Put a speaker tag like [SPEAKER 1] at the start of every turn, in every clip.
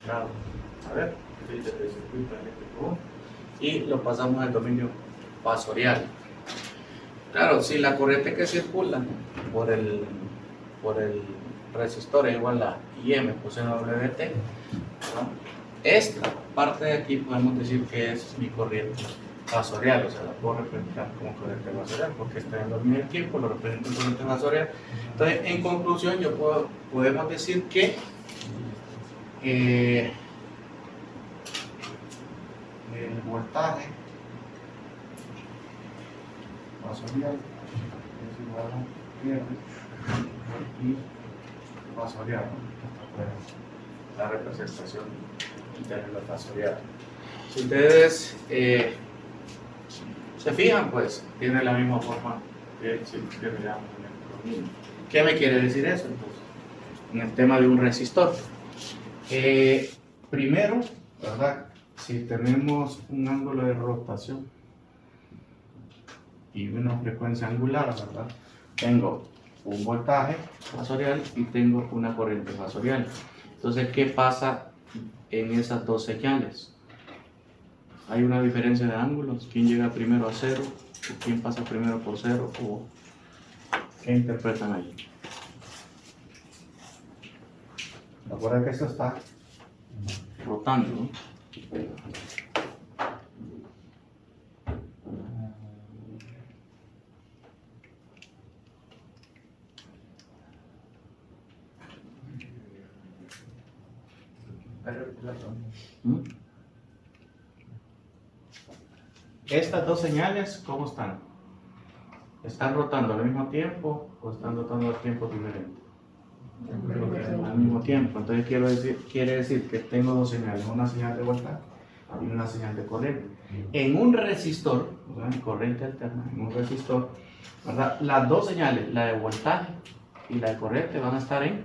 [SPEAKER 1] grado, a ver, el circuito eléctrico, y lo pasamos al dominio fasorial. Claro, si la corriente que circula por el resistor es igual a IM pues WT, ¿no? Esta parte de aquí podemos decir que es mi corriente fasorial, o sea, la puedo representar como corriente fasorial porque está en el dominio del tiempo, lo represento como corriente fasorial. Entonces, en conclusión, podemos decir que el voltaje fasorial es igual a R y fasorial, ¿no? La representación interna fasorial. Si ustedes se fijan, pues tiene la misma forma que si veamos en el dominio. ¿Qué me quiere decir eso? Entonces, en el tema de un resistor. Primero, ¿verdad? Si tenemos un ángulo de rotación y una frecuencia angular, ¿verdad? Tengo un voltaje fasorial y tengo una corriente fasorial. Entonces, ¿qué pasa en esas dos señales? ¿Hay una diferencia de ángulos? ¿Quién llega primero a cero? ¿O quién pasa primero por cero? ¿O qué interpretan ahí? Recuerda que esto está rotando, ¿no? Estas dos señales, ¿cómo están? ¿Están rotando al mismo tiempo o están rotando a tiempo diferente? Al mismo tiempo. Entonces quiere decir que tengo dos señales, una señal de voltaje y una señal de corriente. En un resistor, ¿verdad? Corriente alterna, en un resistor, ¿verdad? Las dos señales, la de voltaje y la de corriente, van a estar en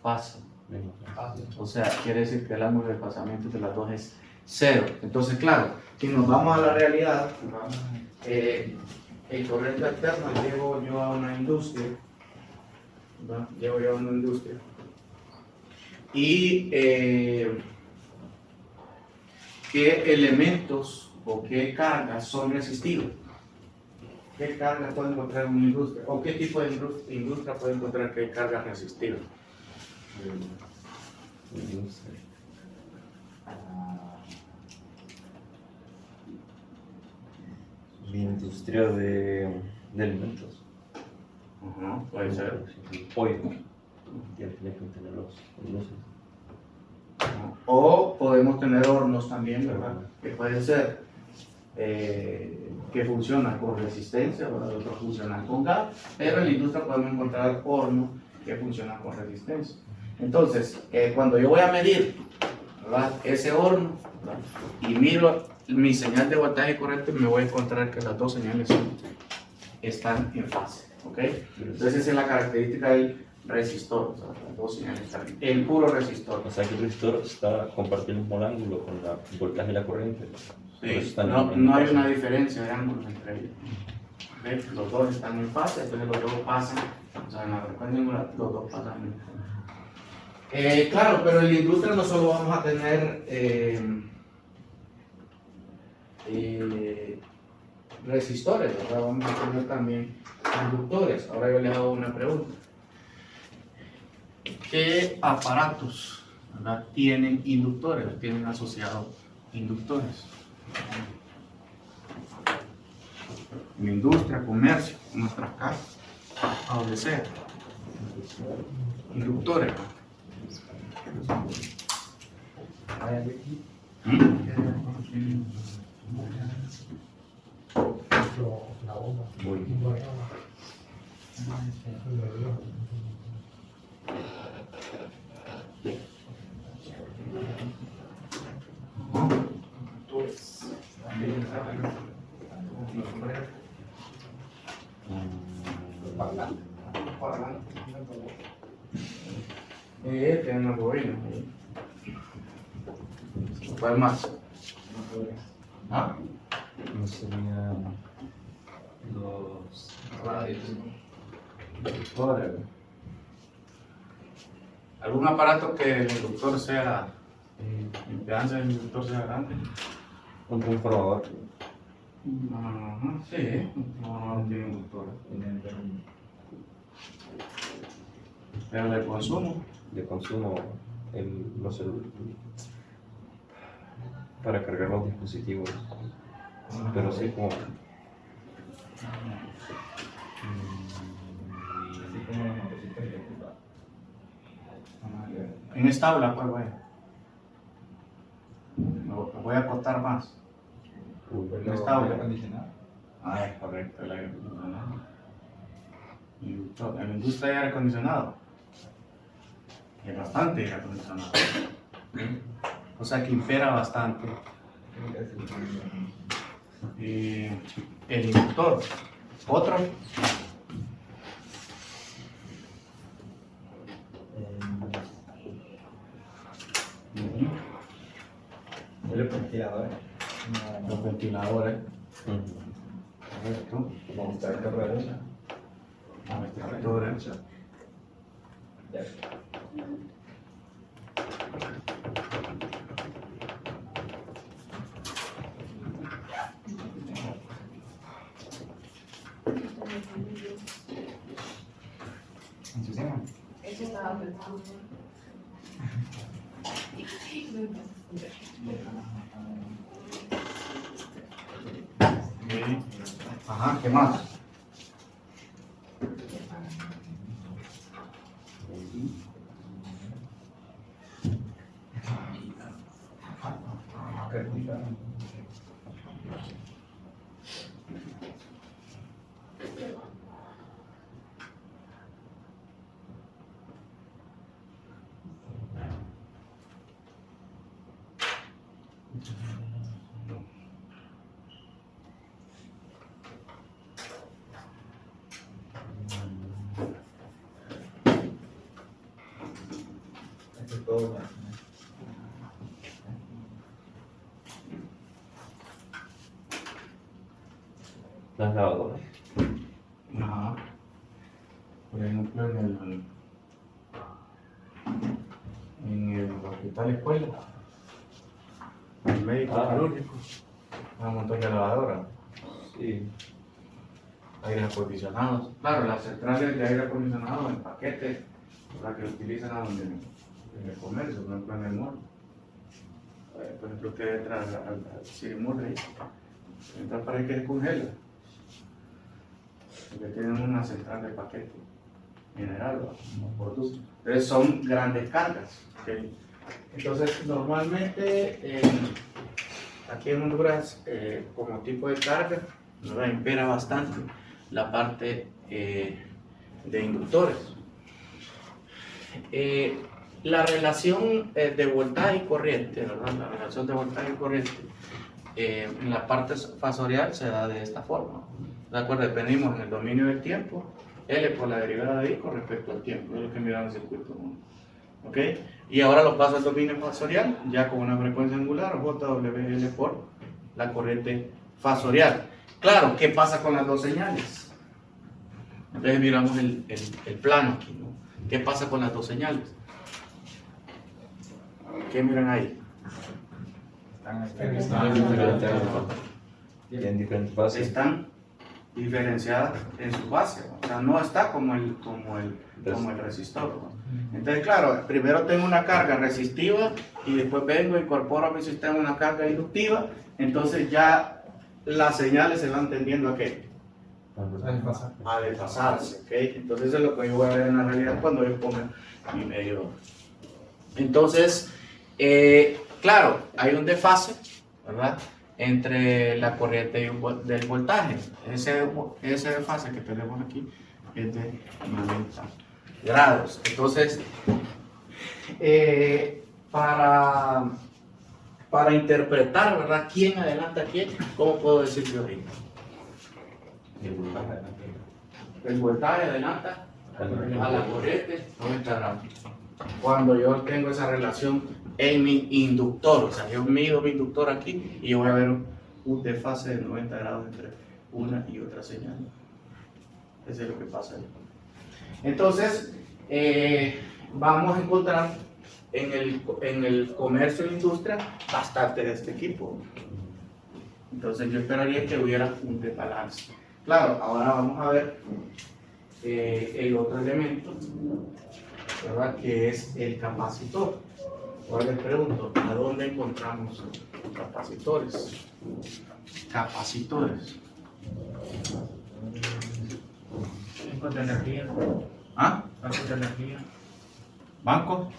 [SPEAKER 1] fase. O sea, quiere decir que el ángulo de desfasamiento de las dos es cero. Entonces, claro, si nos vamos a la realidad, el corriente alterno llevo yo a una industria, ¿verdad? Llevo yo a una industria y qué elementos o qué cargas son resistibles. ¿Qué cargas puede encontrar una industria? ¿O qué tipo de industria puede encontrar que hay cargas resistibles?
[SPEAKER 2] Industria de alimentos.
[SPEAKER 1] Puede ser.
[SPEAKER 2] Pollo. Ya tiene que tener los luces.
[SPEAKER 1] O podemos tener hornos también, ¿verdad? Que pueden ser que funcionan con resistencia, ¿verdad? Otros funcionan con gas, pero en la industria podemos encontrar hornos que funcionan con resistencia. Entonces, cuando yo voy a medir, ¿verdad? Ese horno, ¿verdad? Y miro mi señal de voltaje y corriente, me voy a encontrar que las dos señales están en fase, ¿ok? Entonces esa es la característica del resistor, o sea, las dos señales están el puro resistor.
[SPEAKER 2] O sea que el resistor comparte el mismo ángulo con el voltaje y la corriente.
[SPEAKER 1] Sí, no hay una diferencia de ángulos entre ellos. ¿Okay? Los dos están en fase, entonces los dos pasan, o sea, en la frecuencia angular, los dos pasan en fase. Claro, pero en la industria no solo vamos a tener resistores, ¿verdad? Vamos a tener también inductores. Ahora yo les hago una pregunta. ¿Qué aparatos, ¿verdad? Tienen inductores, tienen asociados inductores? En la industria, comercio, en nuestras casas, a donde sea. Inductores. Tienen una bobina. ¿Cuál más? ¿Ah?
[SPEAKER 2] No serían los
[SPEAKER 1] Radios. Órale. ¿Algún aparato que el inductor sea, impedancia del inductor sea grande?
[SPEAKER 2] Un transformador
[SPEAKER 1] Ajá, sí, no tiene inductor. Pero de consumo.
[SPEAKER 2] de consumo, para cargar los dispositivos. Pero sí como
[SPEAKER 1] En esta aula, pues, vaya. Me voy a acostar más. En esta aula. Ah, es correcto, el aire acondicionado. En la industria hay aire acondicionado. Y hay bastante aire acondicionado. O sea que impera bastante. Y el inductor. Otro.
[SPEAKER 3] Los ventiladores.
[SPEAKER 1] Los ventiladores.
[SPEAKER 2] ujú.
[SPEAKER 1] Correcto.
[SPEAKER 3] Vamos a ver qué derecha.
[SPEAKER 1] Extractor derecha.
[SPEAKER 3] Ya. ¿Entusiasmo?
[SPEAKER 4] Eso estaba pensando.
[SPEAKER 1] Ok. Ajá, ¿qué más?
[SPEAKER 3] Esto es todo.
[SPEAKER 2] Las lavadoras.
[SPEAKER 1] Ajá. Por ejemplo, en el hospital escuela, el médico quirúrgico, hay un montón de lavadoras,
[SPEAKER 2] Sí.
[SPEAKER 1] aire acondicionados. Claro, las centrales de aire acondicionado en paquete, la que utilizan en el comercio, por ejemplo en el mall. Por ejemplo, usted entra al City Mall, entra para que se congela. Porque tienen una central de paquete general, ¿no? Por tus. Entonces son grandes cargas. ¿Okay? Entonces, normalmente aquí en Honduras, como tipo de carga, ¿verdad? Impera bastante la parte de inductores. La relación de voltaje y corriente, ¿verdad? La relación de voltaje y corriente en la parte fasorial se da de esta forma. ¿De acuerdo? Dependimos en el dominio del tiempo, L por la derivada de I con respecto al tiempo, es lo que miramos en el circuito 1. ¿Ok? Y ahora lo paso al dominio fasorial, ya con una frecuencia angular, JWL por la corriente fasorial. Claro, ¿qué pasa con las dos señales? Entonces miramos el plano aquí, ¿no? ¿Qué pasa con las dos señales? ¿Qué miran ahí?
[SPEAKER 2] En diferentes fases.
[SPEAKER 1] Están diferenciadas en su base, o sea, no está como el resistor, ¿no? Entonces, claro, primero tengo una carga resistiva y después vengo e incorporo a mi sistema una carga inductiva, entonces ya las señales se van tendiendo a ¿qué? A desfasarse, ¿ok? Entonces eso es lo que yo voy a ver en la realidad cuando yo ponga mi medidor. Entonces, claro, hay un desfase, ¿verdad? Entre la corriente y del voltaje. Ese desfase que tenemos aquí es de 90 grados. Entonces, para interpretar, ¿verdad? ¿Quién adelanta a quién? ¿Cómo puedo decir yo ahí? El voltaje adelanta a la corriente 90 grados. Cuando yo tengo esa relación en mi inductor, o sea, yo mido mi inductor aquí y yo voy a ver un desfase de 90 grados entre una y otra señal. Eso es lo que pasa ahí. Entonces, vamos a encontrar en el comercio y la industria bastante de este equipo. Entonces yo esperaría que hubiera un desbalance. Claro, ahora vamos a ver el otro elemento, ¿verdad? Que es el capacitor. Ahora les pregunto, ¿a dónde encontramos capacitores? Capacitores.
[SPEAKER 4] Bancos de energía,
[SPEAKER 1] ¿Ah?
[SPEAKER 4] bancos de energía,
[SPEAKER 1] ¿Banco?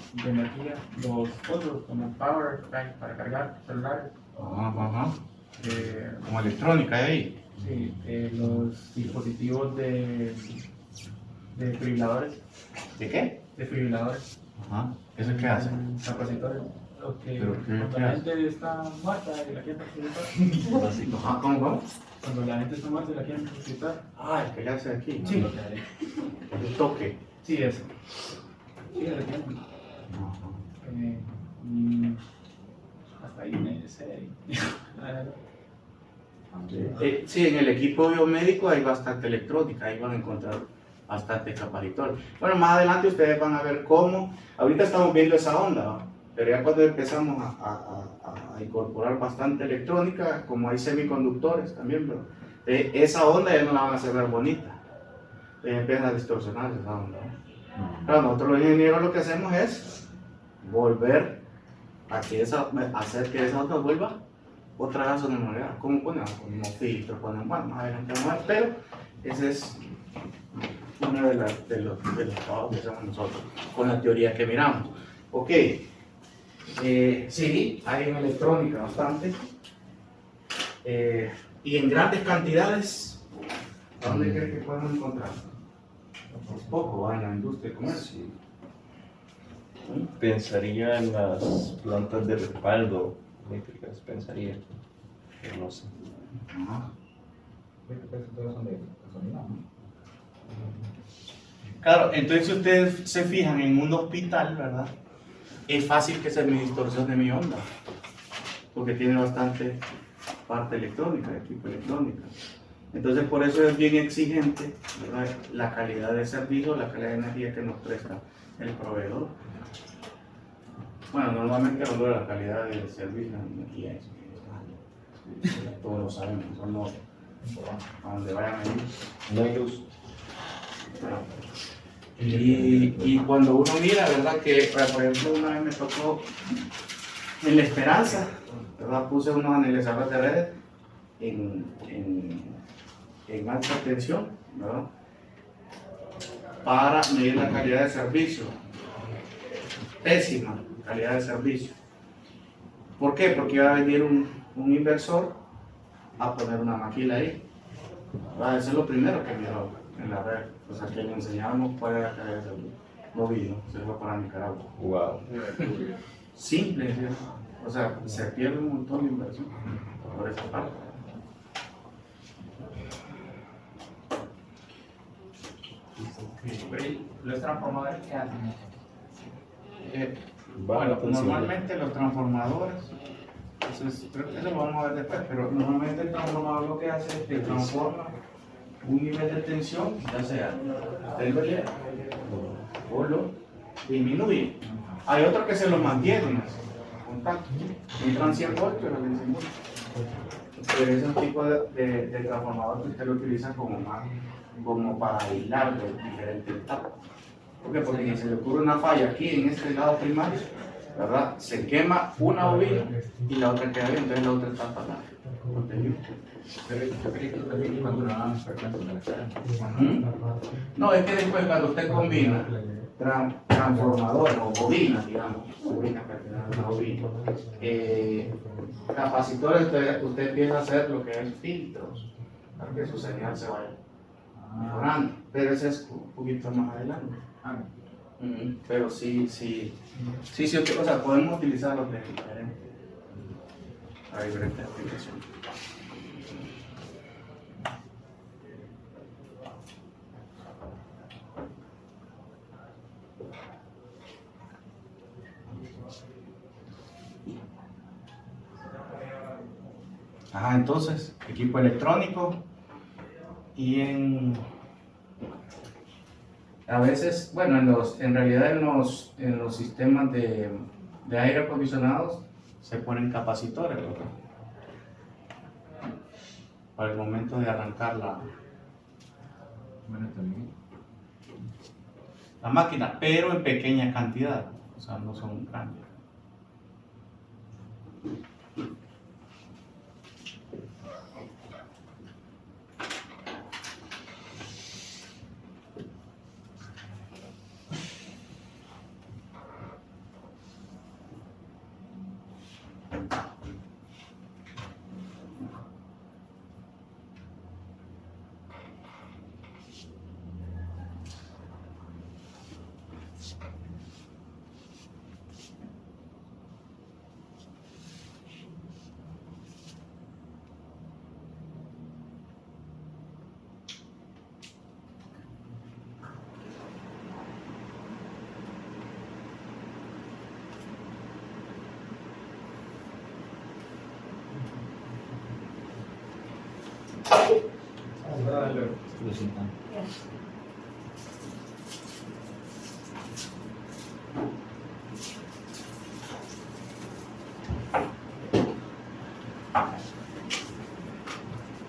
[SPEAKER 4] los otros como Power Bank para cargar celulares,
[SPEAKER 1] Ajá.
[SPEAKER 4] eh,
[SPEAKER 1] Como electrónica ahí.
[SPEAKER 4] sí, los dispositivos de desfibriladores,
[SPEAKER 1] ¿De qué?
[SPEAKER 4] desfibriladores,
[SPEAKER 1] Ajá. ¿Eso qué hace?
[SPEAKER 4] capacitores. Lo que
[SPEAKER 1] ¿Pero qué
[SPEAKER 4] cuando la gente está muerta y la quieren resucitar,
[SPEAKER 1] Ajá, ¿cómo?
[SPEAKER 4] cuando la gente está muerta y la quieren resucitar,
[SPEAKER 1] Ah, el que ya hace aquí.
[SPEAKER 4] sí,
[SPEAKER 1] El toque.
[SPEAKER 4] sí, eso. Sí, lo tienen. Y hasta ahí me sé.
[SPEAKER 1] Sí, en el equipo biomédico hay bastante electrónica, ahí van a encontrar bastante capacitor. Bueno, más adelante ustedes van a ver cómo, ahorita estamos viendo esa onda, ¿no? Pero ya cuando empezamos a incorporar bastante electrónica, como hay semiconductores también, pero esa onda ya no la van a hacer ver bonita, ya empiezan a distorsionar esa onda, ¿no? Claro, nosotros los ingenieros lo que hacemos es volver a hacer que esa onda vuelva otra vez a su normalidad. ¿Cómo ponemos? Ponemos filtros, ponemos, bueno, más adelante vamos a ver, pero ese es uno de los trabajos que hacemos nosotros con la teoría que miramos. Ok, sí, hay en electrónica bastante y en grandes cantidades. ¿A dónde crees que podemos encontrar? Pues poco, en la industria del comercio.
[SPEAKER 2] Pensaría en las plantas de respaldo eléctricas, pensaría, pero no sé.
[SPEAKER 1] Ajá.
[SPEAKER 3] Todos son de gasolina, ¿no?
[SPEAKER 1] Claro, entonces si ustedes se fijan en un hospital, ¿verdad? Es fácil que se me distorsione mi onda, porque tiene bastante parte electrónica, equipo electrónica. Entonces por eso es bien exigente, ¿verdad? La calidad de servicio, la calidad de energía que nos presta el proveedor. Bueno, normalmente hablo de la calidad del servicio de energía, todos lo sabemos, son los a donde vayan a ir.
[SPEAKER 2] No hay luz.
[SPEAKER 1] Y cuando uno mira, ¿verdad? Que, por ejemplo, una vez me tocó en La Esperanza, ¿verdad? Puse unos analizadores de redes en alta tensión, ¿verdad? Para medir la calidad de servicio. Pésima calidad de servicio. ¿Por qué? Porque iba a venir un inversor a poner una maquila ahí. ¿Verdad? Eso es lo primero que miró en la red. O sea, que le enseñábamos cuál era la calidad de servicio. No vino, se fue para Nicaragua.
[SPEAKER 2] Wow.
[SPEAKER 1] Simple, ¿sí? O sea, se pierde un montón de inversión por esa parte.
[SPEAKER 4] Los transformadores que hacen.
[SPEAKER 1] Bueno, normalmente los transformadores, entonces, eso lo vamos a ver después, pero normalmente el transformador lo que hace es que transforma un nivel de tensión, ya sea stable o lo disminuye. Hay otros que se lo mantienen contacto, entran 100 voltios pero en 100 voltios. Pero ese es un tipo de transformador que usted lo utiliza como para aislar de diferentes etapas. ¿Por qué? Porque si se le ocurre una falla aquí en este lado primario, ¿verdad? Se quema una bobina y la otra queda bien, entonces la otra está apagada. No, es que después cuando usted combina transformadores o bobinas, digamos, bobinas, una bobina, capacitores, usted empieza a hacer lo que es filtros para que su señal se vaya mejorando, pero ese es un poquito más adelante. Pero sí, o sea, podemos utilizarlos de diferentes, para diferentes aplicaciones. Ajá, entonces, equipo electrónico y A veces, bueno, en realidad en los sistemas de aire acondicionados se ponen capacitores, ¿verdad? Para el momento de arrancar la máquina, pero en pequeña cantidad, o sea, no son grandes.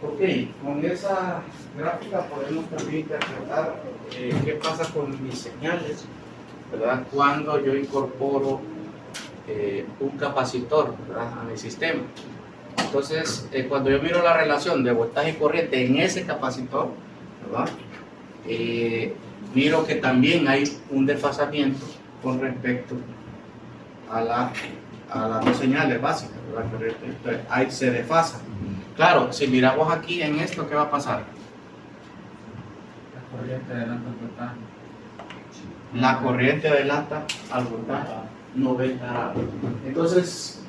[SPEAKER 1] Ok, con esa gráfica podemos también interpretar qué pasa con mis señales, ¿verdad? Cuando yo incorporo un capacitor, ¿verdad?, a mi sistema. Entonces, cuando yo miro la relación de voltaje y corriente en ese capacitor, ¿verdad?, miro que también hay un desfasamiento con respecto a las dos señales básicas, ¿verdad? Entonces, ahí se desfasa. Claro, si miramos aquí en esto, ¿qué va a pasar?
[SPEAKER 4] La corriente adelanta el voltaje.
[SPEAKER 1] La corriente adelanta al voltaje 90 grados. Entonces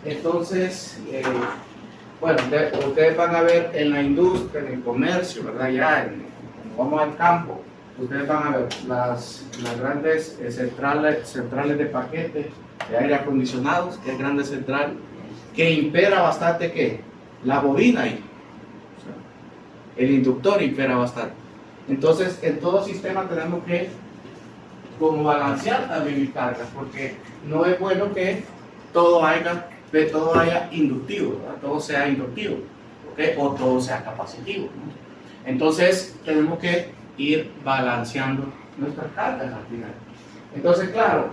[SPEAKER 1] bueno, ustedes van a ver en la industria, en el comercio, ¿verdad? Ya cuando vamos al campo, ustedes van a ver las grandes centrales de paquete de aire acondicionados, que es grande central, que impera bastante, ¿qué? La bobina ahí. O sea, el inductor impera bastante. Entonces, en todo sistema tenemos que como balancear también mis cargas, porque no es bueno que todo haya inductivo, ¿verdad? Todo sea inductivo, ¿okay? O todo sea capacitivo, ¿no? Entonces tenemos que ir balanceando nuestras cargas al final. Entonces, claro,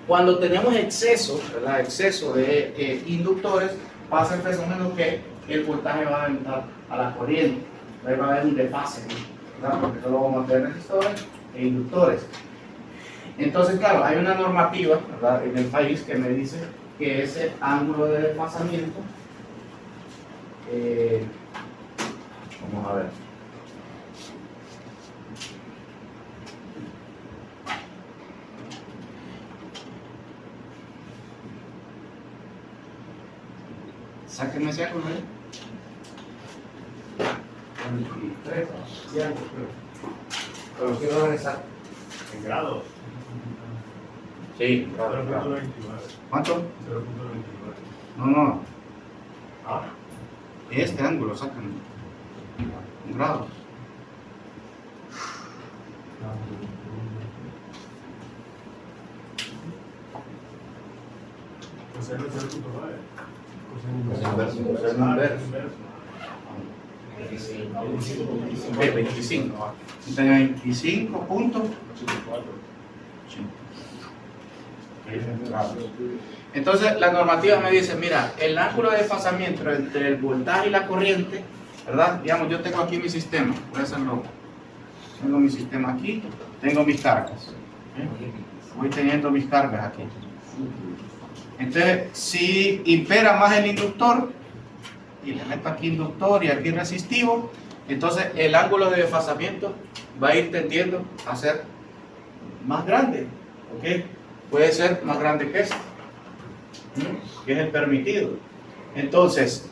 [SPEAKER 1] cuando tenemos exceso, ¿verdad?, exceso de inductores, pasa el fenómeno que el voltaje va a aumentar a la corriente, ahí va a haber un desfase, ¿verdad?, porque solo vamos a tener resistores e inductores. Entonces, claro, hay una normativa, ¿verdad?, en el país que me dice que ese ángulo de desfasamiento, vamos a ver. Sáquenme ese ángulo, ¿eh? 23, sí, algo, pero quiero dar esa.
[SPEAKER 5] ¿En grados?
[SPEAKER 1] Sí, claro,
[SPEAKER 5] 0.29.
[SPEAKER 1] claro. ¿Cuánto?
[SPEAKER 5] 0.29.
[SPEAKER 1] No,
[SPEAKER 5] Ah,
[SPEAKER 1] este ángulo, sáquenme. Un grado.
[SPEAKER 5] coseno 0.9.
[SPEAKER 1] Coseno inverso. 25. Tengo 25.84. Entonces la normativa me dice, mira, el ángulo de desfasamiento entre el voltaje y la corriente, ¿verdad? Digamos, yo tengo aquí mi sistema, voy a hacerlo. Tengo mi sistema aquí, tengo mis cargas. Voy teniendo mis cargas aquí. Entonces, si impera más el inductor, y le meto aquí inductor y aquí resistivo, entonces el ángulo de desfasamiento va a ir tendiendo a ser más grande, ¿ok? Puede ser más grande que este, que es el permitido. Entonces,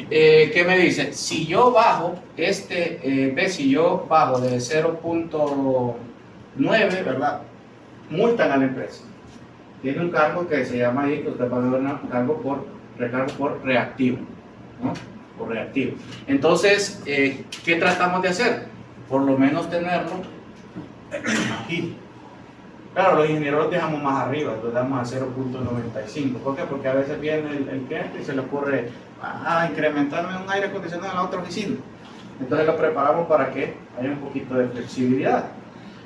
[SPEAKER 1] ¿qué me dice? Si yo bajo si yo bajo de 0.9, ¿verdad?, multan a la empresa. Tiene un cargo que se llama ahí, que usted va a ver un recargo por reactivo, ¿no? Por reactivo. Entonces, ¿qué tratamos de hacer? por lo menos tenerlo aquí. Claro, los ingenieros los dejamos más arriba, los damos a 0.95. ¿Por qué? Porque a veces viene el cliente y se le ocurre incrementarme un aire acondicionado en la otra oficina. Entonces lo preparamos para que haya un poquito de flexibilidad,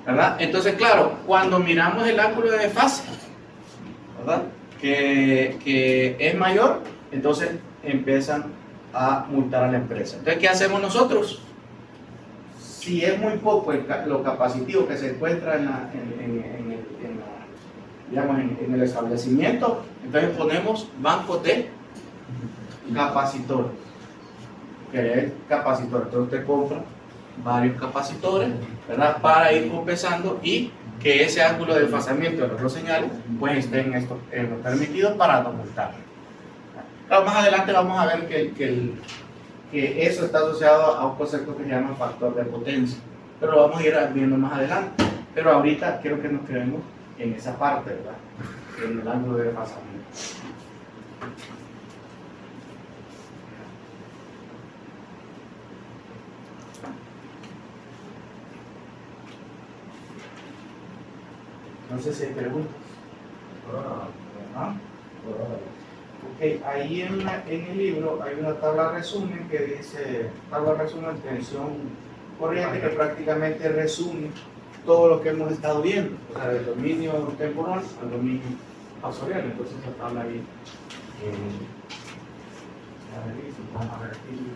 [SPEAKER 1] ¿verdad? Entonces, claro, cuando miramos el ángulo de desfase, ¿verdad? Que es mayor, entonces empiezan a multar a la empresa. Entonces, ¿qué hacemos nosotros? Si es muy poco lo capacitivo que se encuentra en el establecimiento, entonces ponemos bancos de capacitores. Que es capacitor. Entonces usted compra varios capacitores, ¿verdad? Para ir compensando y que ese ángulo de desfasamiento de los dos señales pues esté en lo permitido para no multar. Claro, más adelante vamos a ver que eso está asociado a un concepto que se llama factor de potencia, pero lo vamos a ir viendo más adelante. Pero ahorita quiero que nos quedemos en esa parte, ¿verdad? En el ángulo de desfasamiento. No sé si hay preguntas. ¿Ah? Ok, ahí en el libro hay una tabla resumen que dice, tabla resumen tensión corriente, que prácticamente resume todo lo que hemos estado viendo, o sea, del dominio temporal al dominio pausorial. Entonces esa tabla ahí. Vamos a ver aquí.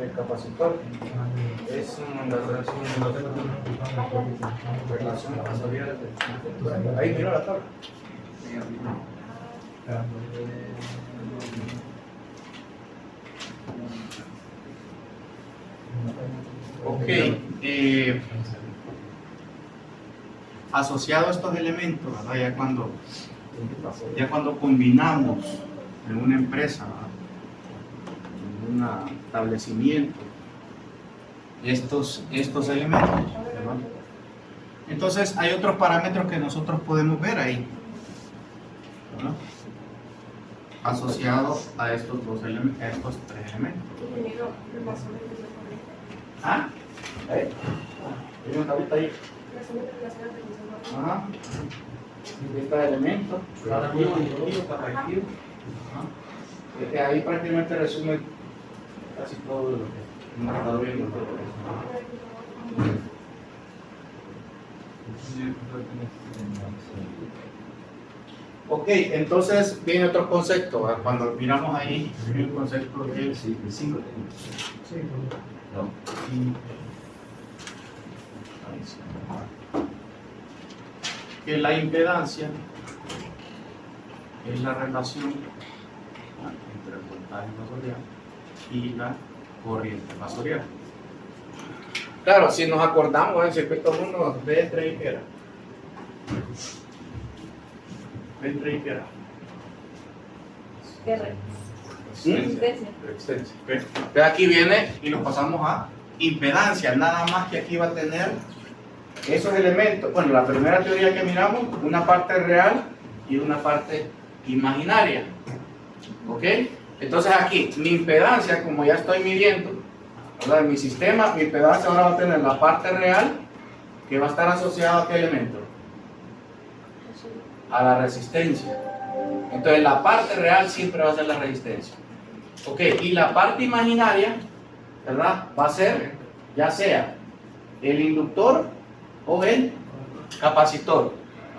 [SPEAKER 1] El capacitor es una relación pasorial. Ahí mira la tabla. Ok, asociado a estos elementos, ¿verdad? Ya cuando combinamos en una empresa, en un establecimiento, estos elementos, ¿verdad? Entonces hay otros parámetros que nosotros podemos ver ahí, ¿verdad? Asociados a estos dos elementos, a estos tres elementos. ¿Ah? ¿Ahí? Hay una tablita ahí. Ajá. Este elemento, relativo, indutivo, correctivo. Ahí prácticamente resume casi todo lo que hemos estado viendo. Ok, entonces viene otro concepto. Cuando miramos ahí, viene un concepto de que la impedancia es la relación entre el voltaje fasorial y la corriente fasorial. Claro, si nos acordamos del circuito 1, B3 y qué era. B3 y qué era. Resistencia. Entonces aquí viene y lo pasamos a impedancia, nada más que aquí va a tener esos elementos. Bueno, la primera teoría que miramos, una parte real y una parte imaginaria. ¿Ok? Entonces aquí, mi impedancia, como ya estoy midiendo, ¿verdad? En mi sistema, mi impedancia ahora va a tener la parte real, que va a estar asociada a qué elemento? A la resistencia. Entonces la parte real siempre va a ser la resistencia. ¿Ok? Y la parte imaginaria, ¿verdad? Va a ser, ya sea el inductor o el capacitor.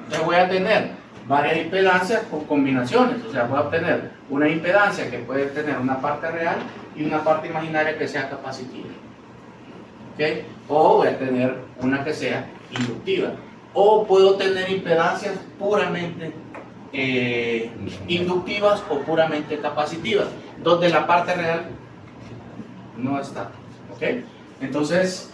[SPEAKER 1] Entonces voy a tener varias impedancias con combinaciones. O sea, voy a obtener una impedancia que puede tener una parte real y una parte imaginaria que sea capacitiva. ¿Ok? O voy a tener una que sea inductiva. O puedo tener impedancias puramente inductivas o puramente capacitivas, donde la parte real no está. ¿Ok? Entonces,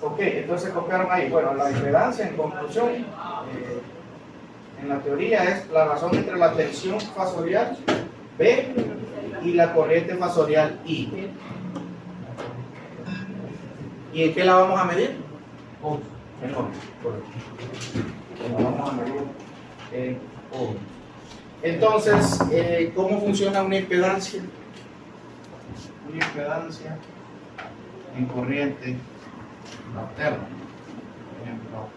[SPEAKER 1] ok, entonces copiaron ahí. Bueno, la impedancia en conclusión, en la teoría es la razón entre la tensión fasorial B y la corriente fasorial I. ¿Y en qué la vamos a medir? En ohms. La vamos a medir en ohms. Entonces, ¿cómo funciona una impedancia? Una impedancia en corriente alterna. Por ejemplo,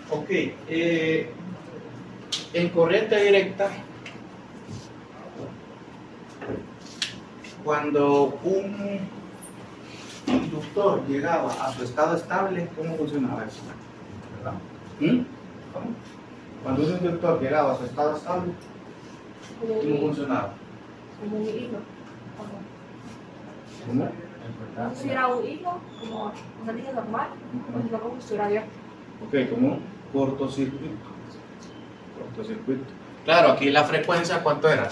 [SPEAKER 1] ok, en corriente directa, cuando un inductor llegaba a su estado estable, ¿cómo funcionaba eso? ¿Mm? ¿Cómo? Cuando un inductor llegaba a su estado estable, ¿cómo funcionaba?
[SPEAKER 6] Como un hilo.
[SPEAKER 1] ¿Cómo?
[SPEAKER 6] Como si era un hilo, como una línea normal, pues lo como si estuviera abierto.
[SPEAKER 1] Ok, como un cortocircuito. Cortocircuito. Claro, aquí la frecuencia, ¿cuánto era?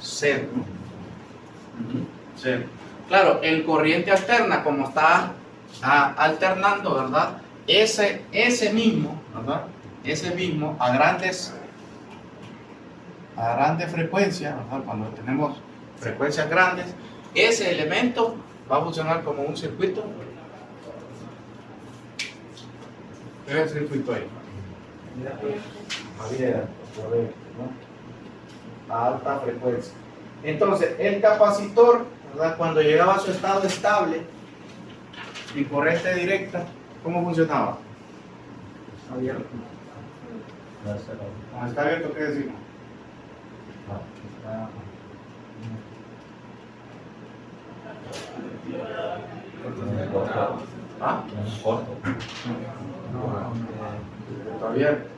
[SPEAKER 1] Cero. Ujú, cero. Claro, en corriente alterna, como está alternando, ¿verdad? Ese mismo, ¿verdad? Ese mismo a grandes frecuencias, ¿verdad? Cuando tenemos frecuencias grandes, ese elemento va a funcionar como un circuito. ¿Qué es el circuito ahí? Abierto, correcto, ¿no? A alta frecuencia. Entonces, el capacitor, ¿verdad? Cuando llegaba a su estado estable, en corriente directa, ¿cómo funcionaba? Abierto. Cuando está abierto, ¿qué decimos? ¿Ah?
[SPEAKER 2] Corto.
[SPEAKER 1] Circuito abierto.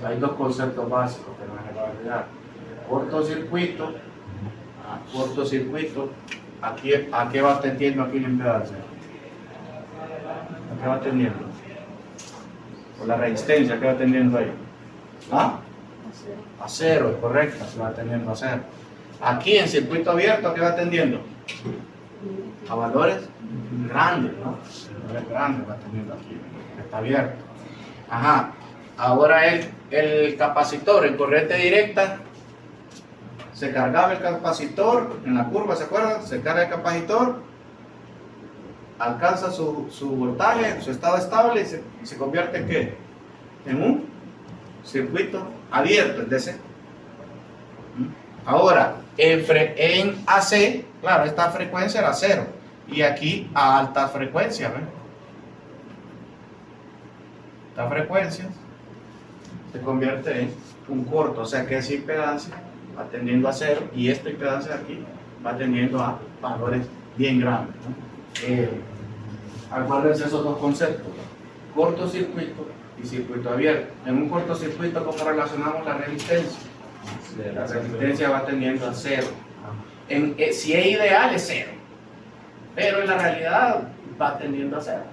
[SPEAKER 1] Hay dos conceptos básicos que no me va a olvidar. Cortocircuito. Cortocircuito. ¿A qué va atendiendo aquí la impedancia? ¿A qué va atendiendo? O la resistencia, ¿a qué va atendiendo ahí? ¿Ah? A cero, es correcto, se va atendiendo a cero. Aquí en circuito abierto, ¿a qué va atendiendo? A valores grandes, ¿no? Valores grandes va atendiendo aquí, está abierto. Ajá. Ahora el capacitor en corriente directa, se cargaba el capacitor en la curva, ¿se acuerdan? Se carga el capacitor, alcanza su voltaje, su estado estable y se convierte en ¿qué? En un circuito abierto, es DC. Ahora, en AC, claro, esta frecuencia era cero y aquí a alta frecuencia, ¿ven? Esta frecuencia se convierte en un corto, o sea que esa impedancia va tendiendo a cero y esta impedancia de aquí va tendiendo a valores bien grandes, ¿no? Acuérdense esos dos conceptos, cortocircuito y circuito abierto. En un cortocircuito, ¿cómo relacionamos la resistencia? La resistencia va tendiendo a cero. Si es ideal, es cero, pero en la realidad va tendiendo a cero.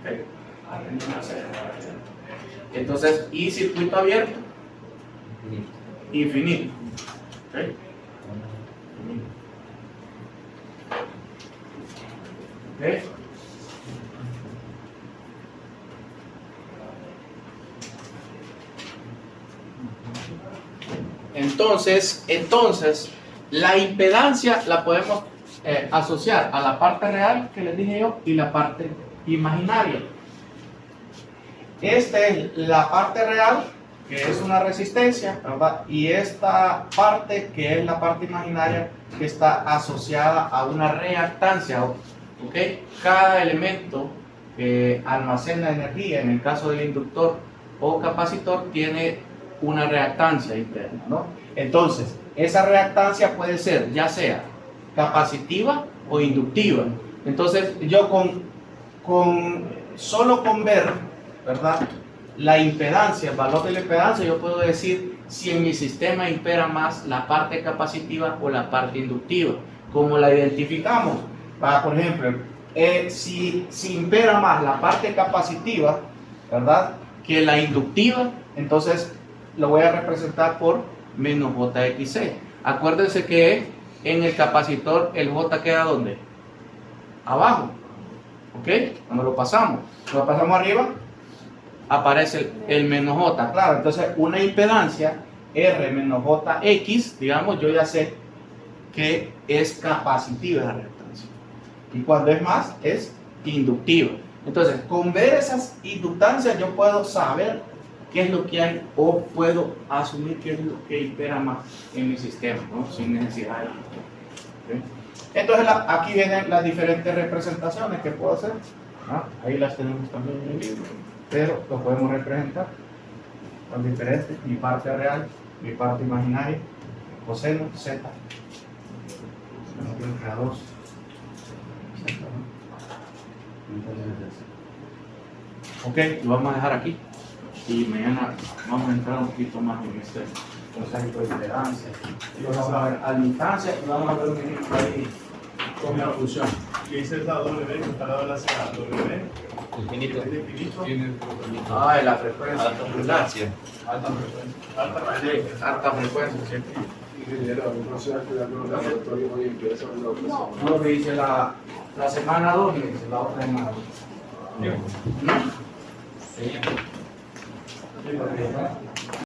[SPEAKER 1] ¿Okay? Va tendiendo a cero. Entonces, y circuito abierto, infinito. ¿Okay? ¿Okay? Entonces, la impedancia la podemos asociar a la parte real que les dije yo y la parte imaginaria. Esta es la parte real, que es una resistencia, ¿verdad? Y esta parte, que es la parte imaginaria, que está asociada a una reactancia. ¿Ok? Cada elemento que almacena energía, en el caso del inductor o capacitor, tiene una reactancia interna, ¿no? Entonces, esa reactancia puede ser ya sea capacitiva o inductiva. Entonces, yo solo con ver, ¿verdad?, la impedancia, el valor de la impedancia, yo puedo decir si en mi sistema impera más la parte capacitiva o la parte inductiva. ¿Cómo la identificamos? Por ejemplo, si impera más la parte capacitiva, ¿verdad?, que la inductiva, entonces lo voy a representar por menos JXC. Acuérdense que en el capacitor el J queda ¿dónde? Abajo. ¿Ok? Cuando lo pasamos arriba, aparece el menos J. Claro, entonces una impedancia R menos JX, digamos, yo ya sé que es capacitiva esa reactancia. Y cuando es más, es inductiva. Entonces, con ver esas inductancias yo puedo saber qué es lo que hay o puedo asumir qué es lo que impera más en mi sistema, ¿no? Sin necesidad de... ¿Okay? Entonces aquí vienen las diferentes representaciones que puedo hacer. Ahí las tenemos también en el libro, pero lo podemos representar con diferentes: mi parte real, mi parte imaginaria, coseno, z, entre 2, ok, lo vamos a dejar aquí y mañana vamos a entrar un poquito más en este concepto de impedancia. Y vamos a ver admitancia y vamos a ver un poquito ahí con la función.
[SPEAKER 5] ¿Qué dice esa W que está al lado de la C? W.
[SPEAKER 2] Infinito.
[SPEAKER 5] ¿Es infinito?
[SPEAKER 1] La frecuencia.
[SPEAKER 2] Alta frecuencia.
[SPEAKER 5] Alta frecuencia. Alta
[SPEAKER 1] Sí,
[SPEAKER 5] frecuencia.
[SPEAKER 1] alta frecuencia, sí.
[SPEAKER 7] Ingeniero, no se va a cuidar con los laboratorios hoy en que eso es lo que
[SPEAKER 6] No.
[SPEAKER 1] No, me dice la semana 2, me dice la otra semana. ¿No? Sí.